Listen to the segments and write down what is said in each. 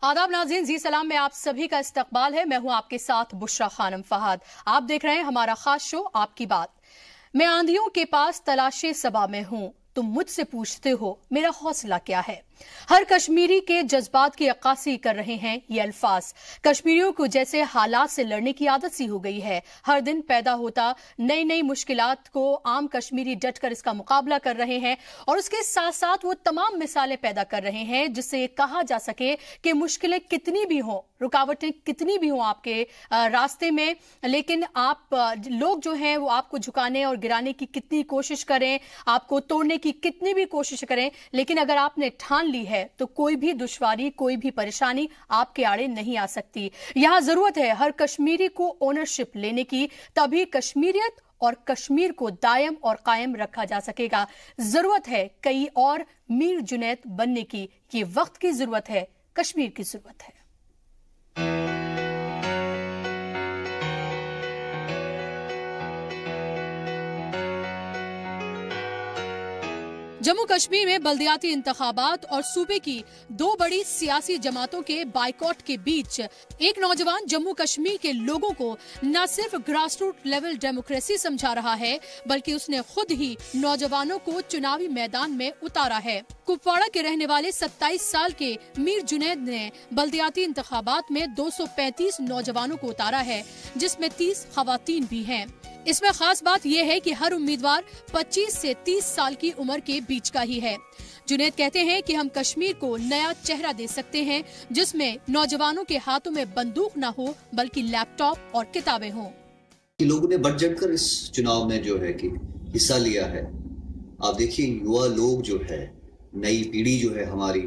आदाब नाज़रीन, जी सलाम में आप सभी का इस्तकबाल है। मैं हूं आपके साथ बुशरा खानम फहद। आप देख रहे हैं हमारा खास शो आपकी बात। मैं आंधियों के पास तलाशे सबा में हूं, तुम मुझसे पूछते हो मेरा हौसला क्या है। हर कश्मीरी के जज्बात की अक्कासी कर रहे हैं ये अल्फाज। कश्मीरियों को जैसे हालात से लड़ने की आदत सी हो गई है। हर दिन पैदा होता नई नई मुश्किलात को आम कश्मीरी डट कर इसका मुकाबला कर रहे हैं और उसके साथ साथ वो तमाम मिसालें पैदा कर रहे हैं जिससे ये कहा जा सके कि मुश्किलें कितनी भी हों, रुकावटें कितनी भी हों आपके रास्ते में, लेकिन आप लोग जो हैं वो आपको झुकाने और गिराने की कितनी कोशिश करें, आपको तोड़ने की कितनी भी कोशिश करें, लेकिन अगर आपने ठान ली है तो कोई भी दुश्वारी, कोई भी परेशानी आपके आड़े नहीं आ सकती। यहां जरूरत है हर कश्मीरी को ओनरशिप लेने की, तभी कश्मीरियत और कश्मीर को दायम और कायम रखा जा सकेगा। जरूरत है कई और मीर जुनैद बनने की। ये वक्त की जरूरत है, कश्मीर की जरूरत है। जम्मू कश्मीर में बल्दियाती इंतखाबात और सूबे की दो बड़ी सियासी जमातों के बाइकॉट के बीच एक नौजवान जम्मू कश्मीर के लोगों को न सिर्फ ग्रास रूट लेवल डेमोक्रेसी समझा रहा है, बल्कि उसने खुद ही नौजवानों को चुनावी मैदान में उतारा है। कुपवाड़ा के रहने वाले 27 साल के मीर जुनैद ने बल्दियाती इंतखाबात में 235 नौजवानों को उतारा है, जिसमें 30 खवातीन भी हैं। इसमें खास बात यह है कि हर उम्मीदवार 25 से 30 साल की उम्र के बीच का ही है। जुनैद कहते हैं कि हम कश्मीर को नया चेहरा दे सकते हैं, जिसमें नौजवानों के हाथों में बंदूक न हो बल्कि लैपटॉप और किताबें हों। लोगों ने बढ़ चढ़कर इस चुनाव में जो है कि हिस्सा लिया है। आप देखिए युवा लोग जो है, नई पीढ़ी जो है हमारी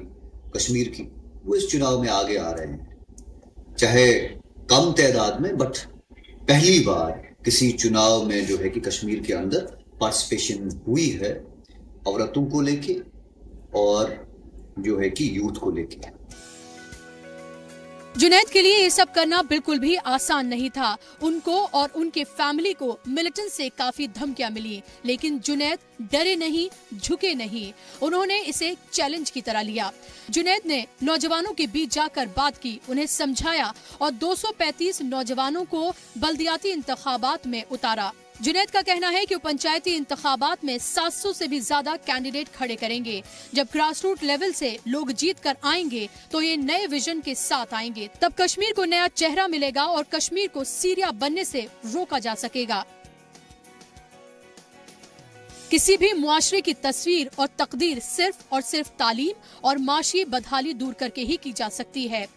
कश्मीर की, वो इस चुनाव में आगे आ रहे हैं, चाहे कम तादाद में, बट पहली बार किसी चुनाव में जो है कि कश्मीर के अंदर पार्टिसिपेशन हुई है, औरतों को लेके और जो है कि यूथ को लेके। जुनैद के लिए ये सब करना बिल्कुल भी आसान नहीं था। उनको और उनके फैमिली को मिलिटेंट से काफी धमकियां मिली, लेकिन जुनैद डरे नहीं, झुके नहीं। उन्होंने इसे चैलेंज की तरह लिया। जुनैद ने नौजवानों के बीच जाकर बात की, उन्हें समझाया और 235 नौजवानों को बल्दियाती इंतखाबात में उतारा। जुनैद का कहना है कि वो पंचायती इंतखाबात में 700 से भी ज्यादा कैंडिडेट खड़े करेंगे। जब ग्रास रूट लेवल से लोग जीत कर आएंगे तो ये नए विजन के साथ आएंगे। तब कश्मीर को नया चेहरा मिलेगा और कश्मीर को सीरिया बनने से रोका जा सकेगा। किसी भी मुआशरे की तस्वीर और तकदीर सिर्फ और सिर्फ तालीम और माशी बदहाली दूर करके ही की जा सकती है।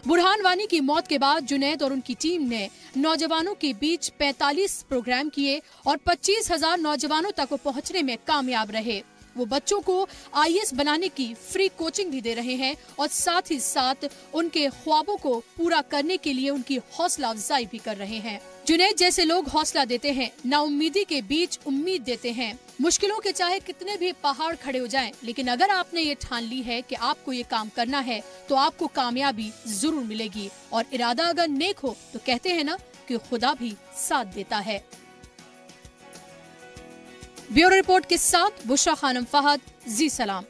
बुरहान वानी की मौत के बाद जुनैद और उनकी टीम ने नौजवानों के बीच 45 प्रोग्राम किए और 25,000 नौजवानों तक पहुंचने में कामयाब रहे। वो बच्चों को IAS बनाने की फ्री कोचिंग भी दे रहे हैं और साथ ही साथ उनके ख्वाबों को पूरा करने के लिए उनकी हौसला अफजाई भी कर रहे हैं। जुनैद जैसे लोग हौसला देते हैं, नाउम्मीदी के बीच उम्मीद देते हैं। मुश्किलों के चाहे कितने भी पहाड़ खड़े हो जाएं, लेकिन अगर आपने ये ठान ली है कि आपको ये काम करना है तो आपको कामयाबी जरूर मिलेगी। और इरादा अगर नेक हो तो कहते हैं ना कि खुदा भी साथ देता है। ब्यूरो रिपोर्ट के साथ बुशरा खानम फहद, जी सलाम।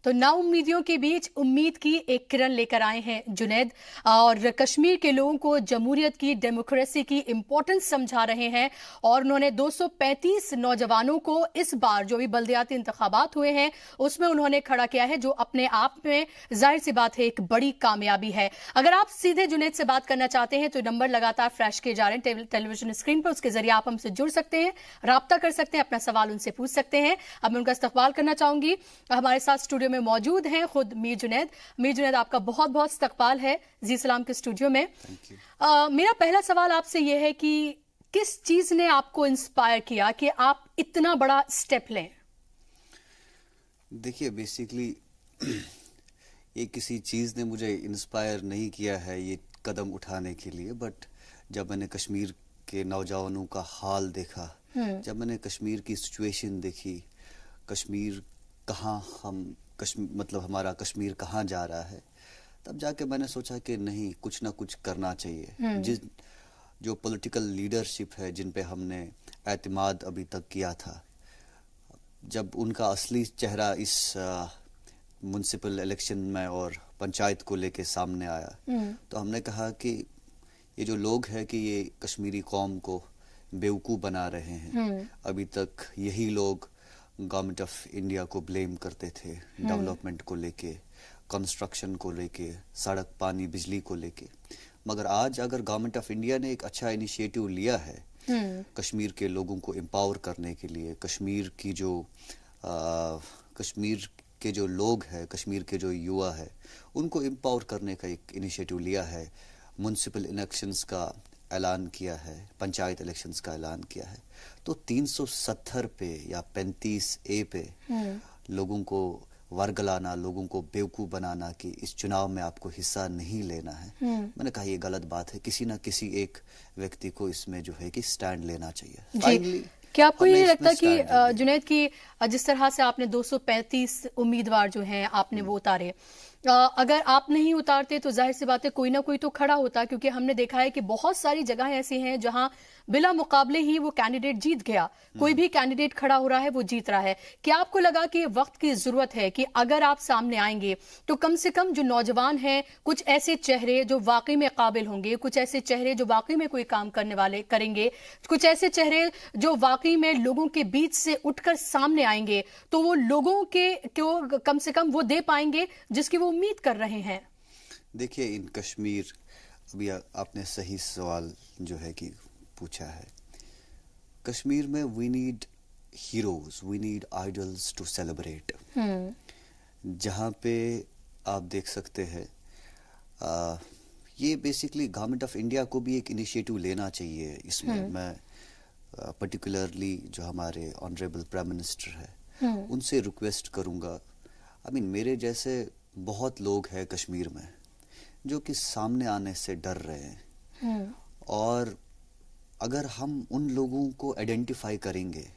तो नाउम्मीदियों के बीच उम्मीद की एक किरण लेकर आए हैं जुनैद और कश्मीर के लोगों को जमहूरियत की, डेमोक्रेसी की इंपॉर्टेंस समझा रहे हैं। और उन्होंने 235 नौजवानों को इस बार जो भी बल्दियाती इंतखाबात हुए हैं उसमें उन्होंने खड़ा किया है, जो अपने आप में जाहिर सी बात है एक बड़ी कामयाबी है। अगर आप सीधे जुनैद से बात करना चाहते हैं तो नंबर लगातार फ्लैश किए जा रहे हैं टेलीविजन स्क्रीन पर, उसके जरिए आप हमसे जुड़ सकते हैं, राब्ता कर सकते हैं, अपना सवाल उनसे पूछ सकते हैं। अब मैं उनका इस्तकबाल करना चाहूंगी। हमारे साथ स्टूडियो में मौजूद हैं खुद मीर जुनैद। मीर जुनैद, आपका बहुत बहुत इस्तकबाल है जी सलाम के स्टूडियो में। मेरा पहला सवाल आपसे यह है कि किस चीज ने आपको इंस्पायर किया कि आप इतना बड़ा स्टेप लें? देखिए, बेसिकली ये किसी चीज ने मुझे इंस्पायर नहीं किया है ये कदम उठाने के लिए, बट जब मैंने कश्मीर के नौजवानों का हाल देखा, जब मैंने कश्मीर की सिचुएशन देखी, कश्मीर कहाँ मतलब हमारा कश्मीर कहाँ जा रहा है, तब जाके मैंने सोचा कि नहीं, कुछ ना कुछ करना चाहिए। जो पॉलिटिकल लीडरशिप है, जिन पे हमने एतमाद अभी तक किया था, जब उनका असली चेहरा इस म्युनिसिपल इलेक्शन में और पंचायत को लेके सामने आया तो हमने कहा कि ये जो लोग हैं कि ये कश्मीरी कौम को बेवकूफ़ बना रहे हैं। अभी तक यही लोग गवर्नमेंट ऑफ इंडिया को ब्लेम करते थे डेवलपमेंट को लेके, कंस्ट्रक्शन को लेके, सड़क पानी बिजली को लेके, मगर आज अगर गवर्नमेंट ऑफ इंडिया ने एक अच्छा इनिशिएटिव लिया है कश्मीर के लोगों को एम्पावर करने के लिए, कश्मीर के जो लोग हैं, कश्मीर के जो युवा है उनको एम्पावर करने का एक इनिशिएटिव लिया है, म्युनिसिपल इलेक्शंस का ऐलान किया है, पंचायत इलेक्शंस का ऐलान किया है, तो 370 पे या 35A पे लोगों को वर्गलाना, लोगों को बेवकूफ़ बनाना कि इस चुनाव में आपको हिस्सा नहीं लेना है, मैंने कहा ये गलत बात है। किसी ना किसी एक व्यक्ति को इसमें जो है कि स्टैंड लेना चाहिए। फाइनली क्या आपको ये लगता है कि जुनैद की जिस तरह से आपने 235 उम्मीदवार जो हैं आपने वो उतारे, अगर आप नहीं उतारते तो जाहिर सी बात है कोई ना कोई तो खड़ा होता, क्योंकि हमने देखा है कि बहुत सारी जगहें ऐसी हैं जहां बिला मुकाबले ही वो कैंडिडेट जीत गया, कोई भी कैंडिडेट खड़ा हो रहा है वो जीत रहा है। क्या आपको लगा कि वक्त की जरूरत है कि अगर आप सामने आएंगे तो कम से कम जो नौजवान हैं, कुछ ऐसे चेहरे जो वाकई में काबिल होंगे, कुछ ऐसे चेहरे जो वाकई में कोई काम करने वाले करेंगे, कुछ ऐसे चेहरे जो वाकई में लोगों के बीच से उठकर सामने आएंगे, तो वो लोगों के को कम से कम वो दे पाएंगे जिसकी वो उम्मीद कर रहे हैं। देखिए, इन कश्मीर, अभी आपने सही सवाल जो है कि पूछा है, कश्मीर में we need heroes, we need idols to celebrate. जहाँ पे आप देख सकते हैं ये बेसिकली गवर्नमेंट ऑफ इंडिया को भी एक इनिशिएटिव लेना चाहिए इसमें। मैं पर्टिकुलरली जो हमारे ऑनरेबल प्राइम मिनिस्टर है उनसे रिक्वेस्ट करूंगा, मेरे जैसे बहुत लोग हैं कश्मीर में जो कि सामने आने से डर रहे हैं, और अगर हम उन लोगों को आइडेंटिफाई करेंगे,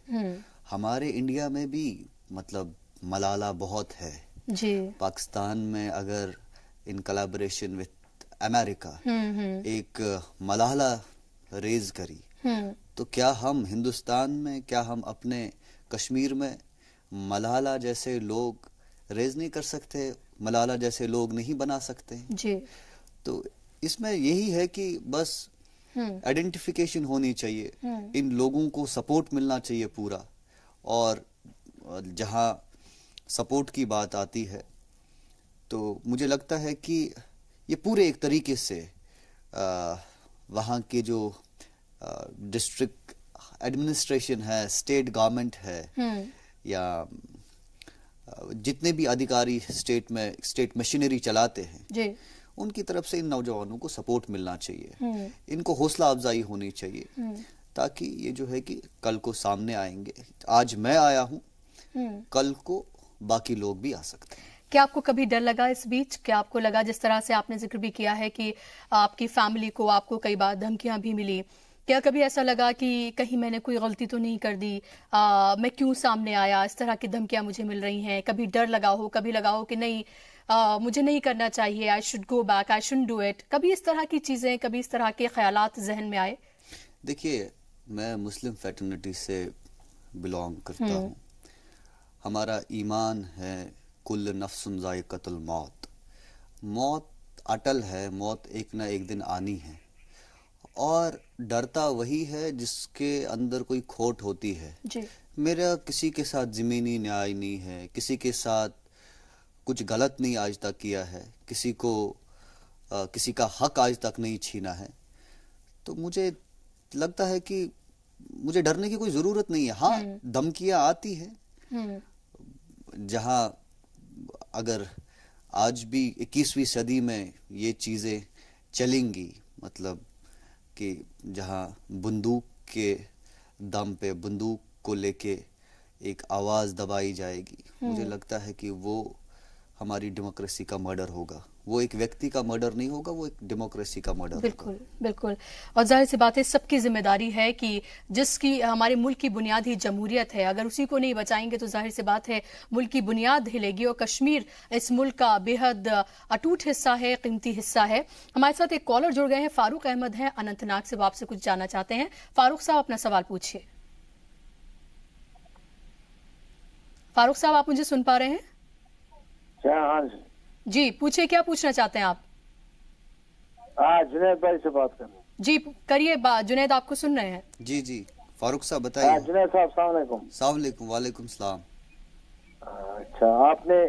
हमारे इंडिया में भी मतलब मलाला बहुत है जी। पाकिस्तान में अगर इन कोलैबोरेशन विद अमेरिका एक मलाला रेज करी, तो क्या हम हिंदुस्तान में, क्या हम अपने कश्मीर में मलाला जैसे लोग रेज नहीं कर सकते, मलाला जैसे लोग नहीं बना सकते जी। तो इसमें यही है कि बस आइडेंटिफिकेशन होनी चाहिए, इन लोगों को सपोर्ट मिलना चाहिए पूरा, और जहां सपोर्ट की बात आती है तो मुझे लगता है कि ये पूरे एक तरीके से वहाँ के जो डिस्ट्रिक्ट एडमिनिस्ट्रेशन है, स्टेट गवर्नमेंट है, या जितने भी अधिकारी स्टेट मशीनरी चलाते हैं जी, उनकी तरफ से इन नौजवानों को सपोर्ट मिलना चाहिए, इनको हौसला अफजाई होनी चाहिए, ताकि ये जो है कि कल को सामने आएंगे। आज मैं आया हूं, कल को बाकी लोग भी आ सकते हैं। क्या आपको कभी डर लगा इस बीच? क्या आपको लगा, जिस तरह से आपने जिक्र भी किया है कि आपकी फैमिली को आपको कई बार धमकियां भी मिली, क्या कभी ऐसा लगा कि कहीं मैंने कोई गलती तो नहीं कर दी, मैं क्यों सामने आया, इस तरह की धमकियां मुझे मिल रही हैं? कभी डर लगा हो, कभी लगा हो कि नहीं मुझे नहीं करना चाहिए, I should go back, I shouldn't do it, कभी इस तरह की चीजें, कभी इस तरह के ख्यालात जहन में आए? देखिए, मैं मुस्लिम फैटर्निटी से बिलोंग करता हूँ। हमारा ईमान है कुल नफ्सुन ज़ाइक़तुल मौत, मौत अटल है, मौत एक ना एक दिन आनी है, और डरता वही है जिसके अंदर कोई खोट होती है जी। मेरा किसी के साथ ज़मीनी न्याय नहीं है, किसी के साथ कुछ गलत नहीं आज तक किया है, किसी को किसी का हक आज तक नहीं छीना है, तो मुझे लगता है कि मुझे डरने की कोई जरूरत नहीं है। हाँ, धमकियां आती हैं, जहां अगर आज भी 21वीं सदी में ये चीजें चलेंगी, मतलब कि जहां बंदूक के दम पे, बंदूक को लेके एक आवाज दबाई जाएगी, मुझे लगता है कि वो हमारी डेमोक्रेसी का मर्डर होगा। वो एक व्यक्ति का मर्डर नहीं होगा, वो एक डेमोक्रेसी का मर्डर बिल्कुल होगा। बिल्कुल। और जाहिर सी बात है, सबकी जिम्मेदारी है कि जिसकी हमारे मुल्क की बुनियाद ही जमहूरियत है, अगर उसी को नहीं बचाएंगे तो जाहिर सी बात है मुल्क की बुनियाद हिलेगी। और कश्मीर इस मुल्क का बेहद अटूट हिस्सा है, कीमती हिस्सा है। हमारे साथ एक कॉलर जुड़ गए हैं, फारूक अहमद हैं अनंतनाग से, वो आपसे कुछ जानना चाहते हैं। फारूक साहब, अपना सवाल पूछिए। फारूक साहब, आप मुझे सुन पा रहे हैं? अच्छा, हाँ जी। जी पूछिए, क्या पूछना चाहते हैं आप? जुनैद भाई से बात कर रहे हैं। जी करिए बात, जुनैद आपको सुन रहे हैं। जी जी फारूक साहब बताइए। जुनैद साहब अस्सलाम वालेकुम। अस्सलाम वालेकुम। वालेकुम सलाम। अच्छा, आपने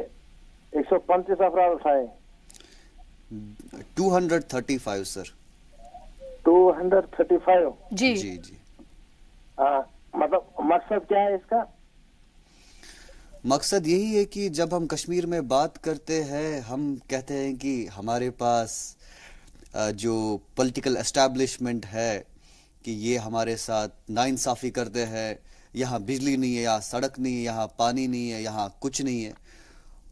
135 अफराद उठाए? 235 सर। 235? जी जी जी। मतलब मकसद क्या है इसका? मकसद यही है कि जब हम कश्मीर में बात करते हैं, हम कहते हैं कि हमारे पास जो पॉलिटिकल एस्टैब्लिशमेंट है कि ये हमारे साथ नाइंसाफ़ी करते हैं, यहाँ बिजली नहीं है, यहाँ सड़क नहीं है, यहाँ पानी नहीं है, यहाँ कुछ नहीं है।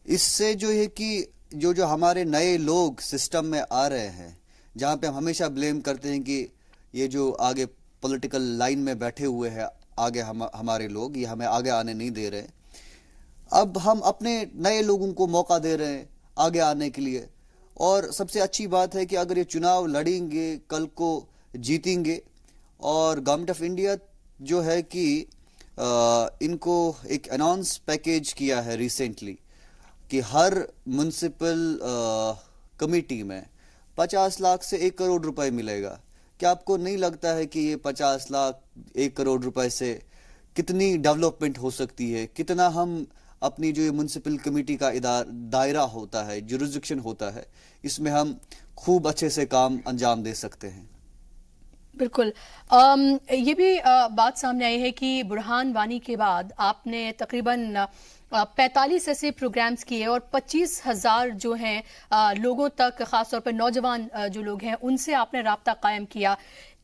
इससे जो है कि जो हमारे नए लोग सिस्टम में आ रहे हैं, जहाँ पे हम हमेशा ब्लेम करते हैं कि ये जो आगे पॉलिटिकल लाइन में बैठे हुए हैं आगे हमारे लोग, ये हमें आगे आने नहीं दे रहे। अब हम अपने नए लोगों को मौका दे रहे हैं आगे आने के लिए। और सबसे अच्छी बात है कि अगर ये चुनाव लड़ेंगे, कल को जीतेंगे, और गवर्नमेंट ऑफ इंडिया जो है कि इनको एक अनाउंस पैकेज किया है रिसेंटली कि हर म्युनिसिपल कमेटी में 50 लाख से 1 करोड़ रुपए मिलेगा। क्या आपको नहीं लगता है कि ये 50 लाख 1 करोड़ रुपए से कितनी डेवलपमेंट हो सकती है? कितना हम अपनी जो म्युनिसिपल कमेटी का दायरा होता है, जुरिसडिक्शन होता है, इसमें हम खूब अच्छे से काम अंजाम दे सकते हैं। बिल्कुल। ये भी बात सामने आई है कि बुरहान वानी के बाद आपने तकरीबन 45 ऐसे प्रोग्राम्स किए और 25,000 जो हैं लोगों तक, खासतौर पर नौजवान जो लोग हैं, उनसे आपने राब्ता कायम किया।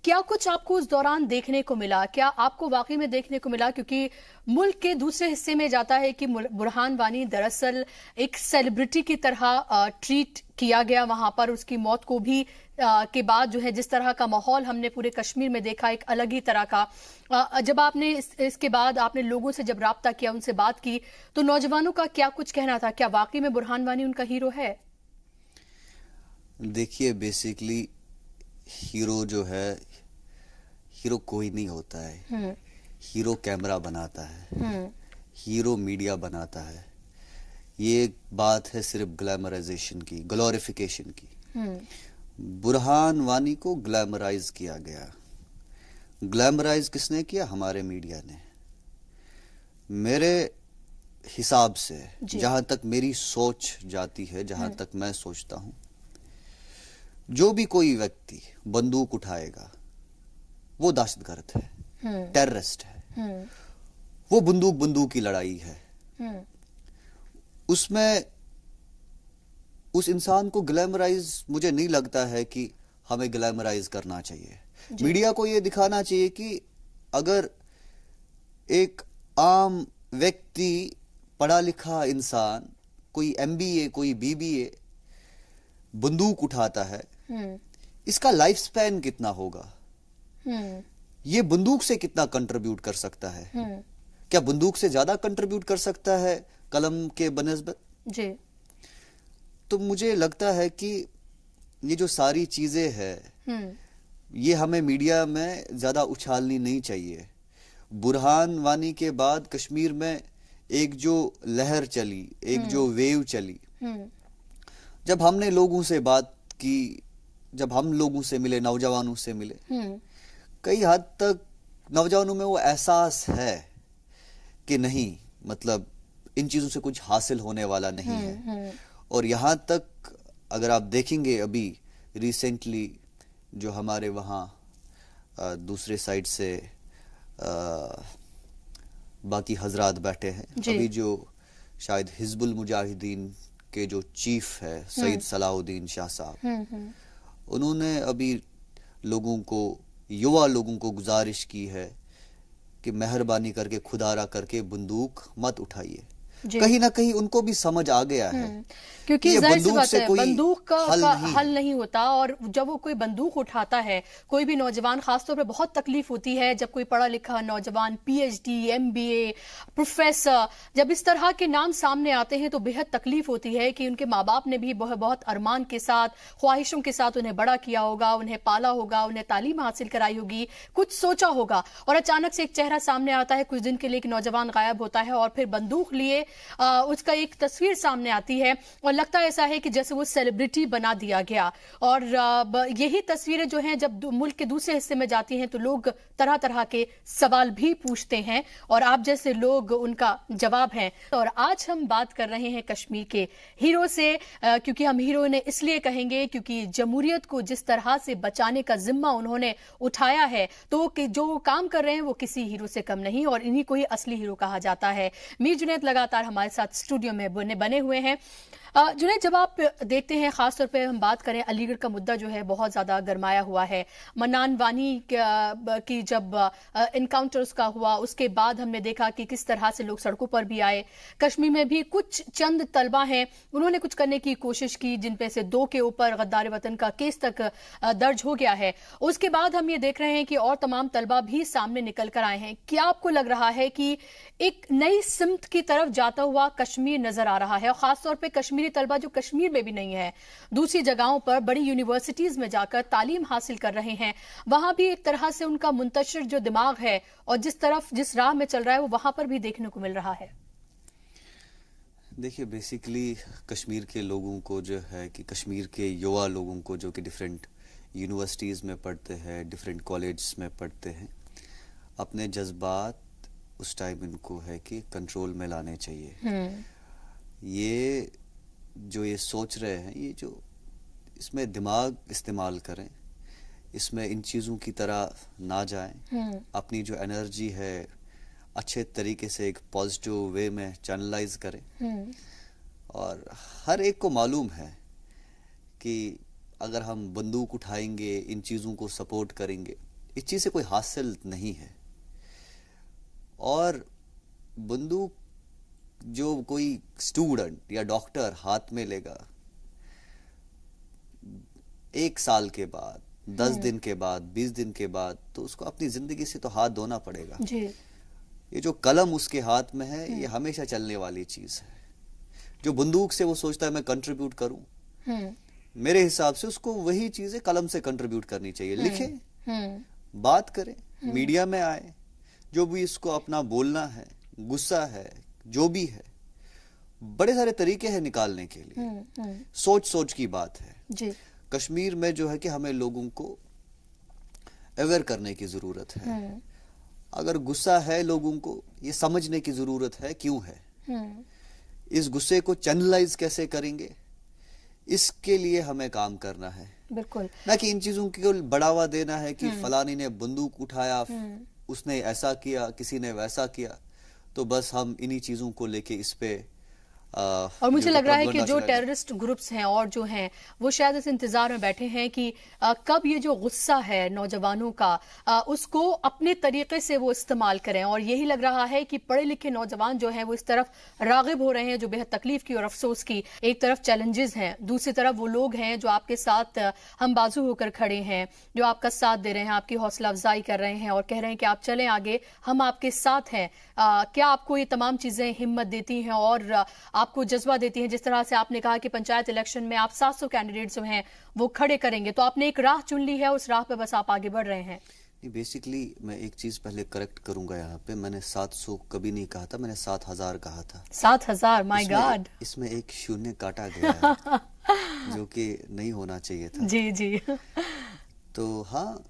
क्या कुछ आपको उस दौरान देखने को मिला? क्या आपको वाकई में देखने को मिला? क्योंकि मुल्क के दूसरे हिस्से में जाता है कि बुरहान वानी दरअसल एक सेलिब्रिटी की तरह ट्रीट किया गया वहां पर। उसकी मौत को भी के बाद जो है जिस तरह का माहौल हमने पूरे कश्मीर में देखा, एक अलग ही तरह का। जब आपने इसके बाद आपने लोगों से जब राब्ता किया, उनसे बात की, तो नौजवानों का क्या कुछ कहना था? क्या वाकई में बुरहान वानी उनका हीरो है? देखिए, बेसिकली हीरो जो है, हीरो कोई नहीं होता है। हीरो कैमरा बनाता है, हीरो मीडिया बनाता है। ये बात है सिर्फ ग्लैमराइजेशन की, ग्लोरिफिकेशन की। बुरहान वानी को ग्लैमराइज किया गया। ग्लैमराइज किसने किया? हमारे मीडिया ने। मेरे हिसाब से, जहां तक मेरी सोच जाती है, जहां तक मैं सोचता हूं, जो भी कोई व्यक्ति बंदूक उठाएगा वो दहशतगर्द है, टेररिस्ट है। वो बंदूक की लड़ाई है। उसमें उस इंसान को ग्लैमराइज, मुझे नहीं लगता है कि हमें ग्लैमराइज करना चाहिए। मीडिया को ये दिखाना चाहिए कि अगर एक आम व्यक्ति, पढ़ा लिखा इंसान, कोई MBA, कोई BBA बंदूक उठाता है, इसका लाइफ स्पैन कितना होगा? ये बंदूक से कितना कंट्रीब्यूट कर सकता है? क्या बंदूक से ज्यादा कंट्रीब्यूट कर सकता है कलम के बनिस्बत? जी। तो मुझे लगता है कि ये जो सारी चीजें हैं, ये हमें मीडिया में ज्यादा उछालनी नहीं चाहिए। बुरहान वानी के बाद कश्मीर में एक जो लहर चली, एक जो वेव चली, जब हमने लोगों से बात की, जब हम लोगों से मिले, नौजवानों से मिले, कई हद तक नौजवानों में वो एहसास है कि नहीं, मतलब इन चीजों से कुछ हासिल होने वाला नहीं है। और यहाँ तक अगर आप देखेंगे, अभी रिसेंटली जो हमारे वहाँ दूसरे साइड से बाकी हजरात बैठे हैं, अभी जो शायद हिजबुल मुजाहिदीन के जो चीफ है सईद सलाहुद्दीन शाह साहब, उन्होंने अभी लोगों को, युवा लोगों को गुजारिश की है कि मेहरबानी करके, खुदारा करके बंदूक मत उठाइए। कहीं ना कहीं उनको भी समझ आ गया है, क्योंकि जाहिर सी बात है, बंदूक का हल नहीं होता। और जब वो कोई बंदूक उठाता है, कोई भी नौजवान, खासतौर पे बहुत तकलीफ होती है जब कोई पढ़ा लिखा नौजवान, PhD, MBA, प्रोफेसर, जब इस तरह के नाम सामने आते हैं तो बेहद तकलीफ होती है कि उनके माँ बाप ने भी बहुत अरमान के साथ, ख्वाहिशों के साथ उन्हें बड़ा किया होगा, उन्हें पाला होगा, उन्हें तालीम हासिल कराई होगी, कुछ सोचा होगा, और अचानक से एक चेहरा सामने आता है, कुछ दिन के लिए एक नौजवान गायब होता है और फिर बंदूक लिए उसका एक तस्वीर सामने आती है और लगता ऐसा है कि जैसे वो सेलिब्रिटी बना दिया गया। और यही तस्वीरें जो हैं जब मुल्क के दूसरे हिस्से में जाती हैं तो लोग तरह तरह के सवाल भी पूछते हैं और आप जैसे लोग उनका जवाब हैं। और आज हम बात कर रहे हैं कश्मीर के हीरो से, क्योंकि हम हीरो ने इसलिए कहेंगे क्योंकि जमहूरियत को जिस तरह से बचाने का जिम्मा उन्होंने उठाया है, तो कि जो काम कर रहे हैं वो किसी हीरो से कम नहीं और इन्हीं को ही असली हीरो कहा जाता है। मीर जुनैद लगातार हमारे साथ स्टूडियो में बने हुए हैं। जुनैद, जब आप देखते हैं, खासतौर पे हम बात करें, अलीगढ़ का मुद्दा जो है बहुत ज्यादा गरमाया हुआ है। मन्नान वानी की जब इनकाउंटर उसका हुआ उसके बाद हमने देखा कि किस तरह से लोग सड़कों पर भी आए। कश्मीर में भी कुछ चंद तलबा हैं, उन्होंने कुछ करने की कोशिश की, जिन पे से 2 के ऊपर गद्दार वतन का केस तक दर्ज हो गया है। उसके बाद हम ये देख रहे हैं कि और तमाम तलबा भी सामने निकल कर आए हैं। क्या आपको लग रहा है कि एक नई सिमत की तरफ जाता हुआ कश्मीर नजर आ रहा है, और खासतौर पर कश्मीरी तलबा जो कश्मीर में भी नहीं है, दूसरी जगहों पर बड़ी यूनिवर्सिटीज में जाकर तालीम हासिल कर रहे हैं, वहां भी एक तरह से उनका मुंतशिर जो दिमाग है और जिस राह में चल रहा है वो वहां पर भी देखने को मिल रहा है? देखिए, बेसिकली कश्मीर के लोगों को जो है कि कश्मीर के युवा लोगों को जो कि डिफरेंट यूनिवर्सिटीज़ में पढ़ते हैं, डिफरेंट कॉलेज में पढ़ते हैं, अपने जज्बात उस टाइम इनको है कि कंट्रोल में लाने चाहिए। ये जो ये सोच रहे हैं, ये जो इसमें दिमाग इस्तेमाल करें, इसमें इन चीज़ों की तरह ना जाएं, अपनी जो एनर्जी है अच्छे तरीके से एक पॉजिटिव वे में चैनलाइज करें। और हर एक को मालूम है कि अगर हम बंदूक उठाएंगे, इन चीज़ों को सपोर्ट करेंगे, इस चीज़ से कोई हासिल नहीं है। और बंदूक जो कोई स्टूडेंट या डॉक्टर हाथ में लेगा, 1 साल के बाद, 10 दिन के बाद, 20 दिन के बाद, तो उसको अपनी जिंदगी से तो हाथ धोना पड़ेगा जी। ये जो कलम उसके हाथ में है, ये हमेशा चलने वाली चीज है। जो बंदूक से वो सोचता है मैं कंट्रीब्यूट करूं, मेरे हिसाब से उसको वही चीजें कलम से कंट्रीब्यूट करनी चाहिए। लिखे, बात करें, मीडिया में आए, जो भी इसको अपना बोलना है, गुस्सा है, जो भी है, बड़े सारे तरीके हैं निकालने के लिए। सोच की बात है जी। कश्मीर में जो है कि हमें लोगों को अवेयर करने की जरूरत है। अगर गुस्सा है लोगों को, ये समझने की जरूरत है क्यों है, इस गुस्से को चैनलाइज कैसे करेंगे, इसके लिए हमें काम करना है। बिल्कुल, ना कि इन चीजों को बढ़ावा देना है कि फलानी ने बंदूक उठाया, उसने ऐसा किया, किसी ने वैसा किया, तो बस हम इन्हीं चीजों को लेके इस पे और मुझे लग रहा है कि जो टेररिस्ट ग्रुप्स हैं और जो हैं वो शायद इस इंतजार में बैठे हैं कि कब ये जो गुस्सा है नौजवानों का, उसको अपने तरीके से वो इस्तेमाल करें। और यही लग रहा है कि पढ़े लिखे नौजवान जो हैं वो इस तरफ रागिब हो रहे हैं, जो बेहद तकलीफ की और अफसोस की। एक तरफ चैलेंजेस हैं, दूसरी तरफ वो लोग हैं जो आपके साथ हम बाजू होकर खड़े हैं, जो आपका साथ दे रहे हैं, आपकी हौसला अफजाई कर रहे हैं और कह रहे हैं कि आप चलें आगे, हम आपके साथ हैं। क्या आपको ये तमाम चीजें हिम्मत देती हैं और आपको जज्बा देती हैं? जिस तरह से आपने कहा कि पंचायत इलेक्शन में आप 700 कैंडिडेट्स जो हैं वो खड़े करेंगे, तो आपने एक राह चुन ली है, उस राह पे बस आप आगे बढ़ रहे हैं। बेसिकली मैं एक चीज पहले करेक्ट करूंगा यहाँ पे, मैंने 700 कभी नहीं कहा था, मैंने 7000 कहा था। 7000, माय गॉड। इसमें एक शून्य काटा गया है जो कि नहीं होना चाहिए था। जी जी। तो हाँ,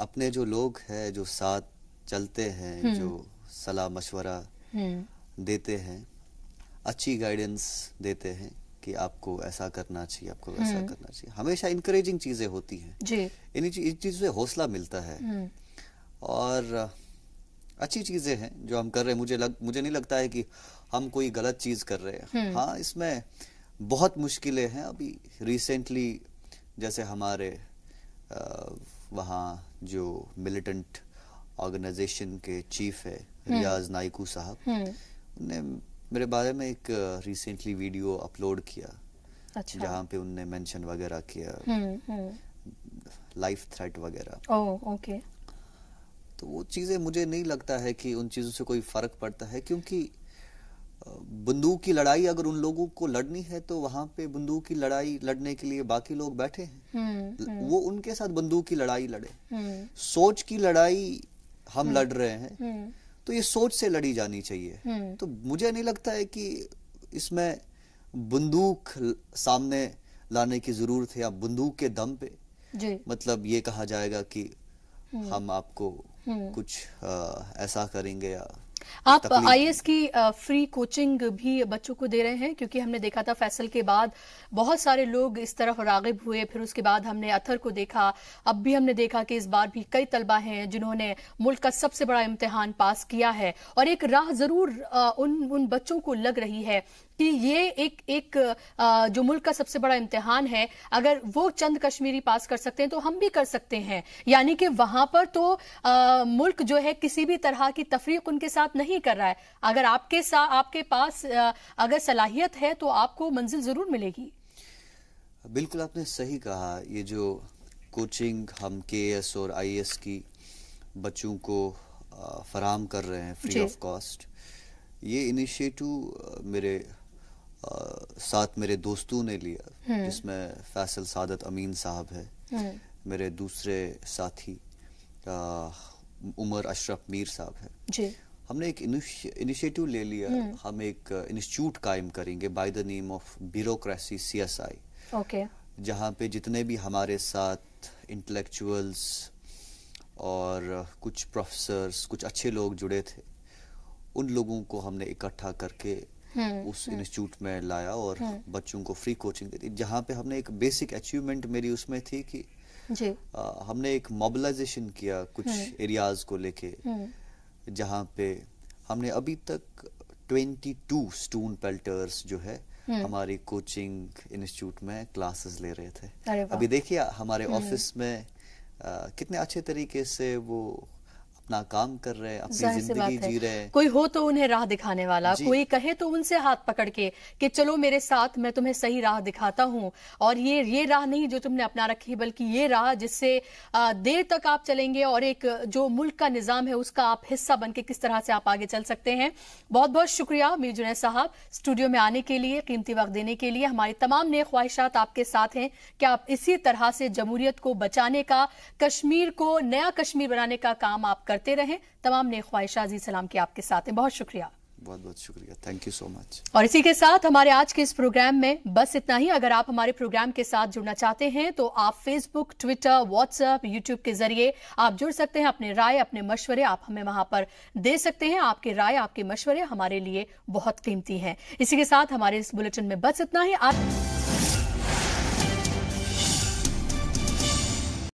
अपने जो लोग हैं जो साथ चलते हैं, जो सलाह मशवरा देते हैं, अच्छी गाइडेंस देते हैं कि आपको ऐसा करना चाहिए, आपको वैसा करना चाहिए, हमेशा इनकरेजिंग चीजें होती हैं जी। इन चीजों से हौसला मिलता है और अच्छी चीजें हैं जो हम कर रहे हैं। मुझे नहीं लगता है कि हम कोई गलत चीज कर रहे हैं। हाँ, इसमें बहुत मुश्किलें हैं। अभी रिसेंटली जैसे हमारे वहाँ जो मिलिटेंट ऑर्गेनाइजेशन के चीफ है रियाज नाइकू साहब, उन्होंने मेरे बारे में एक रिसेंटली वीडियो अपलोड किया। अच्छा। जहाँ पे उनने मेंशन वगैरह किया, लाइफ थ्रेट वगैरह। ओह, ओके। तो वो चीजें मुझे नहीं लगता है कि उन चीजों से कोई फर्क पड़ता है, क्योंकि बंदूक की लड़ाई अगर उन लोगों को लड़नी है तो वहां पे बंदूक की लड़ाई लड़ने के लिए बाकी लोग बैठे हैं। वो उनके साथ बंदूक की लड़ाई लड़े। सोच की लड़ाई हम लड़ रहे हैं, تو یہ سوچ سے لڑی جانی چاہیے. تو مجھے نہیں لگتا ہے کہ اس میں بندوق سامنے لانے کی ضرورت ہے یا بندوق کے دم پہ مطلب یہ کہا جائے گا کہ ہم آپ کو کچھ ایسا کریں گے. یا آپ آئی ایس کی فری کوچنگ بھی بچوں کو دے رہے ہیں؟ کیونکہ ہم نے دیکھا تھا فیصل کے بعد بہت سارے لوگ اس طرف راغب ہوئے، پھر اس کے بعد ہم نے اطہر کو دیکھا، اب بھی ہم نے دیکھا کہ اس بار بھی کئی طلبہ ہیں جنہوں نے ملک کا سب سے بڑا امتحان پاس کیا ہے. اور ایک راہ ضرور ان بچوں کو لگ رہی ہے کہ یہ ایک جو ملک کا سب سے بڑا امتحان ہے، اگر وہ چند کشمیری پاس کر سکتے ہیں تو ہم بھی کر سکتے ہیں. یعنی کہ وہاں پر تو ملک جو ہے کسی بھی طرح کی تفریق ان کے ساتھ نہیں کر رہا ہے. اگر آپ کے پاس اگر صلاحیت ہے تو آپ کو منزل ضرور ملے گی. بالکل آپ نے صحیح کہا. یہ جو کوچنگ ہم کے ایس اور آئی ایس کی بچوں کو فراہم کر رہے ہیں فری آف کاسٹ، یہ انیشیٹو میرے ساتھ میرے دوستوں نے لیا، جس میں فیصل سعادت امین صاحب ہے، میرے دوسرے ساتھی عمر اشرف میر صاحب ہے. ہم نے ایک انیشیٹو لے لیا. ہم ایک انسٹیٹیوٹ قائم کریں گے by the name of bureaucracy CSI، جہاں پہ جتنے بھی ہمارے ساتھ انٹلیکچوئلز اور کچھ پروفیسرز، کچھ اچھے لوگ جڑے تھے، ان لوگوں کو ہم نے اکٹھا کر کے اس انسٹیٹیوٹ میں لایا اور بچوں کو فری کوچنگ دی. جہاں پہ ہم نے ایک بیسک اچیومنٹ میری اس میں تھی کہ ہم نے ایک موبلائزیشن کیا کچھ ایریاز کو لے کے، جہاں پہ ہم نے ابھی تک 22 اسٹون پیلٹرز جو ہے ہماری کوچنگ انسٹیٹیوٹ میں کلاسز لے رہے تھے. ابھی دیکھیے ہمارے آفس میں کتنے اچھے طریقے سے وہ اپنا کام کر رہے ہیں، اپنی زندگی جی رہے ہیں. کوئی ہو تو انہیں راہ دکھانے والا، کوئی کہے تو ان سے ہاتھ پکڑ کے کہ چلو میرے ساتھ، میں تمہیں صحیح راہ دکھاتا ہوں. اور یہ راہ نہیں جو تم نے اپنا رکھی، بلکہ یہ راہ جس سے دیر تک آپ چلیں گے اور ایک جو ملک کا نظام ہے اس کا آپ حصہ بن کے کس طرح سے آپ آگے چل سکتے ہیں. بہت بہت شکریہ میر جنید صاحب اسٹوڈیو میں آنے کے لیے، قیمتی وقت دینے کے لیے. ہماری تمام نیک خواہشات آپ کے ساتھ ہیں کہ آپ اسی طرح سے جمہوریت کو بچانے کا، کشمیر کو نیا کشمیر بنانے کا کام آپ کرتے رہیں. تمام نیک خواہشات عزیز سلام کے آپ کے ساتھ ہیں. بہت شکریہ. بہت بہت شکریہ. تھینک یو سو مچ. اور اسی کے ساتھ ہمارے آج کے اس پروگرام میں بس اتنا ہی. اگر آپ ہمارے پروگرام کے ساتھ جڑنا چاہتے ہیں تو آپ فیس بک، ٹویٹر، واٹس ایپ، یوٹیوب کے ذریعے آپ جڑ سکتے ہیں. اپنے رائے، اپنے مشورے آپ ہمیں وہاں پر دے سکتے ہیں. آپ کے رائے، آپ کے مشورے ہمارے لیے بہت قیمتی ہیں. اسی کے ساتھ ہمارے اس بلیٹن میں بس اتنا ہی. آپ